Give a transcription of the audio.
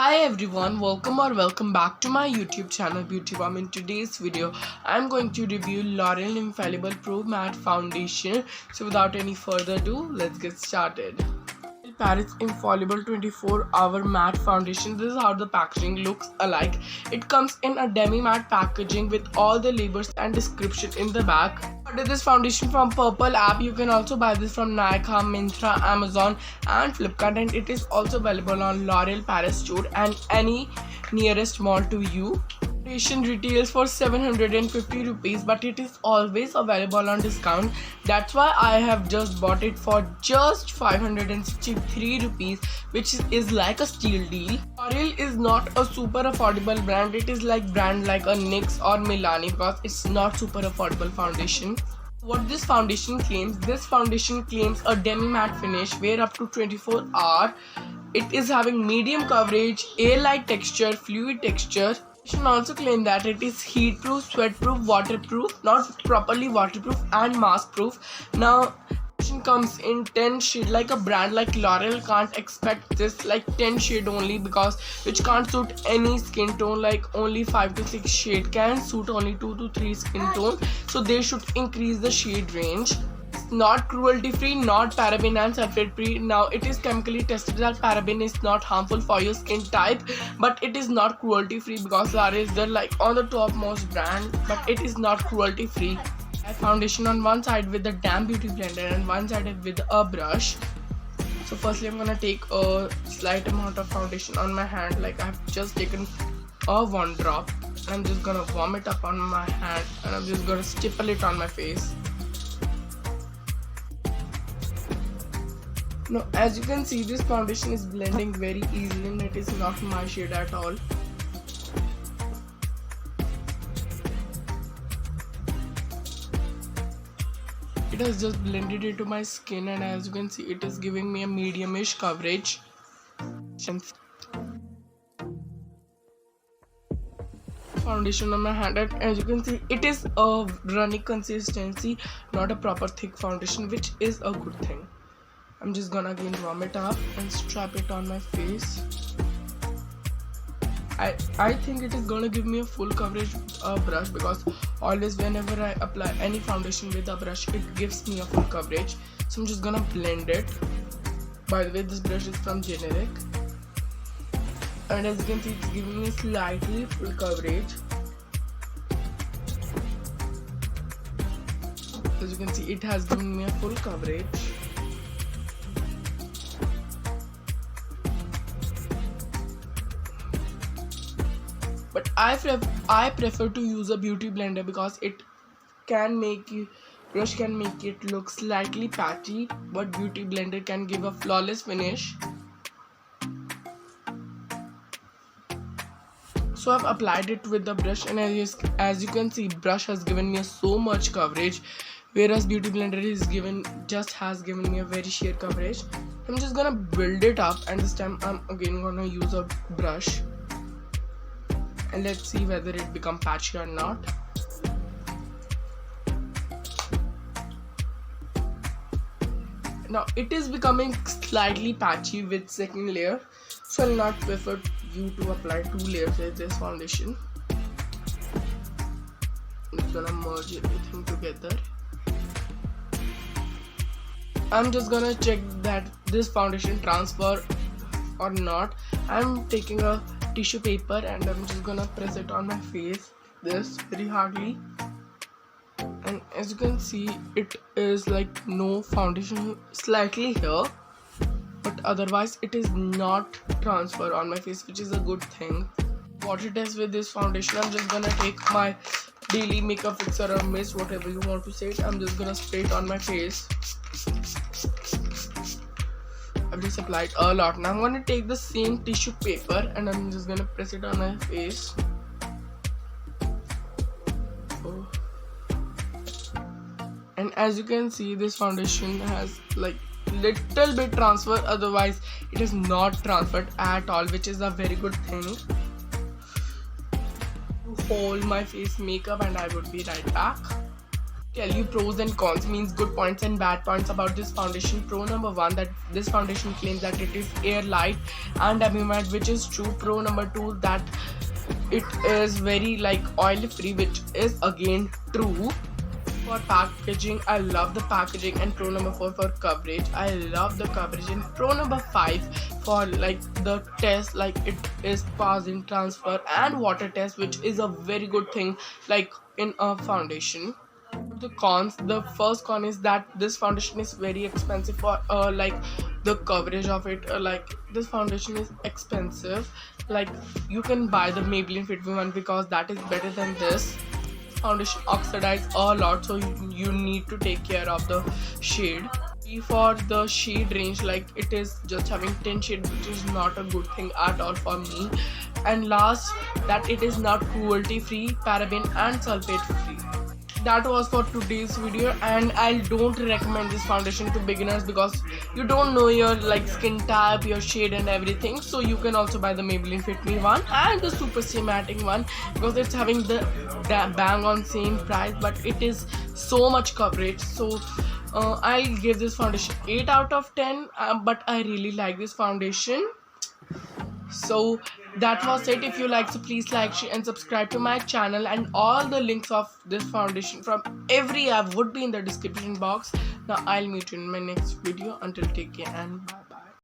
Hi everyone, welcome back to my YouTube channel Beauty Bomb. In today's video, I'm going to review L'Oreal Infallible Pro Matte Foundation. So without any further ado, let's get started. Paris Infallible 24-hour matte foundation. This is how the packaging looks alike. It comes in a demi matte packaging with all the labels and description in the back. I ordered this foundation from Purplle app. You can also buy this from Nykaa, Myntra, Amazon and Flipkart, and it is also available on L'Oreal Paris store and any nearest mall to you. Foundation retails for 750 rupees, but it is always available on discount. That's why I have just bought it for just 563 rupees, which is like a steal deal. Óreal is not a super affordable brand. It is like brand like a NYX or Milani because it's not super affordable foundation. What this foundation claims a demi matte finish where up to 24 hours. It is having medium coverage, air-light texture, fluid texture. Foundation also claim that it is heat proof, sweat proof, waterproof, not properly waterproof and mask proof. Now foundation comes in 10 shade. Like a brand like L'Oreal can't expect this like 10 shade only, because which can't suit any skin tone. Like only 5 to 6 shade can suit only 2 to 3 skin tone, so they should increase the shade range. Not cruelty free, not paraben and sulfate free. Now it is chemically tested that paraben is not harmful for your skin type, but it is not cruelty free because L'Oreal is the like on the topmost brand, but it is not cruelty free. I have foundation on one side with the damp beauty blender and one side with a brush. So firstly I'm gonna take a slight amount of foundation on my hand. Like I have just taken one drop and I'm just gonna warm it up on my hand and I'm just gonna stipple it on my face. Now as you can see, this foundation is blending very easily and it is not my shade at all. It has just blended into my skin, and as you can see, it is giving me a medium-ish coverage. Foundation on my hand, and as you can see, it is a runny consistency, not a proper thick foundation, which is a good thing. I'm just gonna again warm it up and strap it on my face. I think it is gonna give me a full coverage brush, because always whenever I apply any foundation with a brush, it gives me a full coverage. So I'm just gonna blend it. By the way, this brush is from Generic, and as you can see, it's giving me slightly full coverage. As you can see, it has given me a full coverage. But I prefer to use a beauty blender because it can brush can make it look slightly patchy, but beauty blender can give a flawless finish. So I've applied it with the brush, and as you can see, brush has given me so much coverage, whereas beauty blender has given me a very sheer coverage. I'm just gonna build it up, and this time I'm again gonna use a brush. And let's see whether it become patchy or not. Now it is becoming slightly patchy with second layer, so I'll not prefer you to apply 2 layers with this foundation. I'm just gonna merge everything together. I'm just gonna check that this foundation transfer or not. I'm taking a tissue paper and I'm just gonna press it on my face this very hardly, and as you can see, it is like no foundation, slightly here, but otherwise it is not transfer on my face, which is a good thing. Water test with this foundation. I'm just gonna take my daily makeup fixer or mist, whatever you want to say it. I'm just gonna spray it on my face. I've just applied a lot. Now I'm going to take the same tissue paper and I'm just going to press it on my face. And as you can see, this foundation has like little bit transfer, otherwise it is not transferred at all, which is a very good thing. To hold my face makeup, and I would be right back. Tell you pros and cons, means good points and bad points about this foundation. Pro number one, that this foundation claims that it is air light and absorbent, which is true. Pro number two, that it is very like oil free, which is again true. For packaging, I love the packaging. And pro number four, for coverage, I love the coverage. And pro number five, for like the test, like it is passing transfer and water test, which is a very good thing like in a foundation. The cons, the first con is that this foundation is very expensive for like the coverage of it. Like this foundation is expensive. Like you can buy the Maybelline Fit Me one because that is better than this. Foundation oxidize a lot, so you need to take care of the shade. For the shade range, like it is just having 10 shades, which is not a good thing at all for me. And last, that it is not cruelty free, paraben and sulfate free. That was for today's video, and I don't recommend this foundation to beginners because you don't know your like skin type, your shade and everything. So you can also buy the Maybelline Fit Me one and the Super Stay Matting one because it's having the bang on same price, but it is so much coverage. So I'll give this foundation 8 out of 10, but I really like this foundation. So that was it. If you like, so please like, share and subscribe to my channel, and all the links of this foundation from every app would be in the description box. Now I'll meet you in my next video. Until take care and bye.